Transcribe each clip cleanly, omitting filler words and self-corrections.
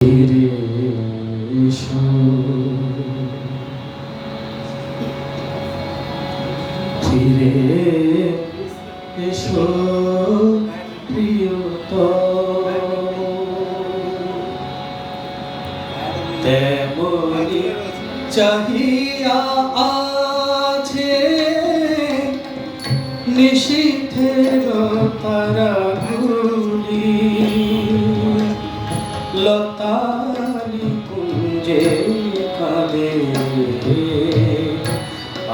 ফিরে এসো, ফিরে এসো প্রিয়তম, তেমনি চাহিয়া আছে নিশীথের তারাগুলি, লতালি কুঞ্জে কাঁদে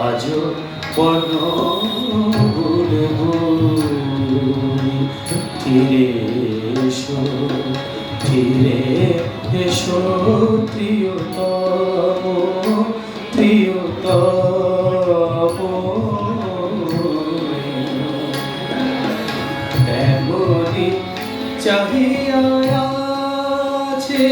আজো বন বুলবুলি। ফিরে এসো, ফিরে এসো প্রিয়তম, প্রিয়তম, তেমনি চাহিয়া আছে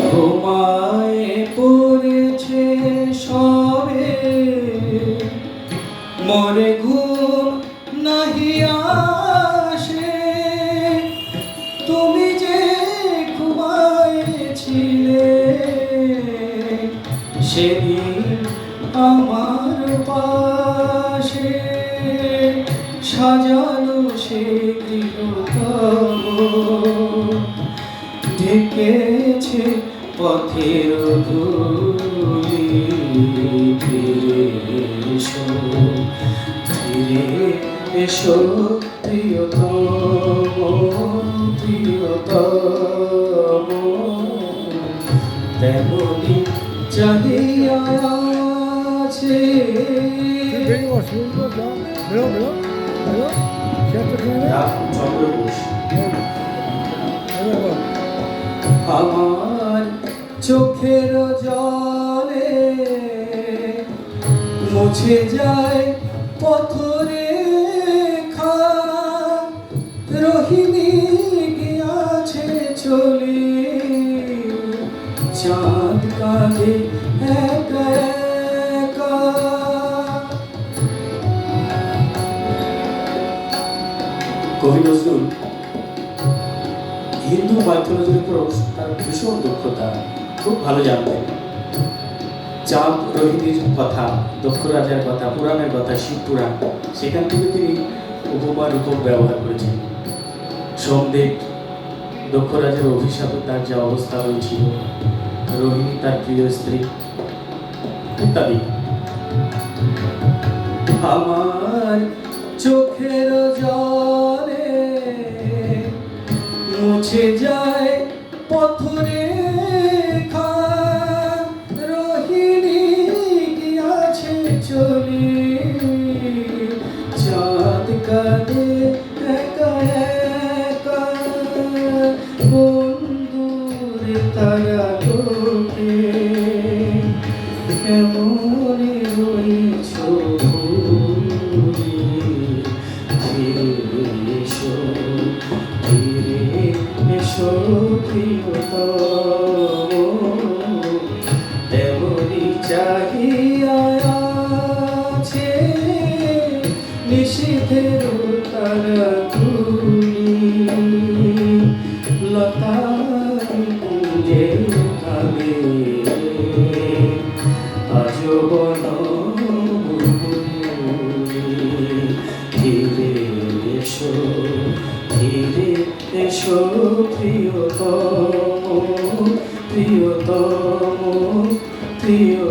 ঘুমায় পড়েছে সবে, মরে ঘুম নাহি আসে, তুমি যে ঘুমাইছিলে সেদিন আমার পাশে, সাজানো সে গৃহতব ঢেকেছে পথের ধুলি। ফিরে এসো, ফিরে এসো প্রিয়তম, প্রিয়তম, তেমনি চাহিয়া আছে আমার চোখের জলে মুছে যায় পথরেখা, রোহিণী গিয়াছে চলে, চাঁদ কাঁদে একা একা। কবি নজরুল হিন্দু মাইথোলজির উপর তার ভীষণ দক্ষতা, খুব ভালো জানতেন। চাঁদ রোহিণীর কথা, দক্ষ রাজার কথা, পুরাণের কথা, শিব পুরাণ, সেখান থেকে তিনি উপমা রূপক ব্যবহার করেছেন। সোমদেব দক্ষ রাজার অভিশাপে তার যা অবস্থা হয়েছিল, রোহিণী তার প্রিয় স্ত্রী ইত্যাদি। আমার চোখের জলে মুছে যায় পথরেখা, রোহিণী গিয়াছে চলে, চাঁদ কাঁদে একা একা। বন্ধুর তারা লোকে কেমনে রয়েছ ভুলি। ফিরে এসো, ফিরে এসো প্রিয়তম, তেমনি চাহিয়া আছে নিশীথের তারাগুলি, লতালি কুঞ্জে কাঁদে আজো বন বুলবুলি। ফিরে এসো, ফিরে এসো প্রিয়তম, প্রিয়তম, প্রিয়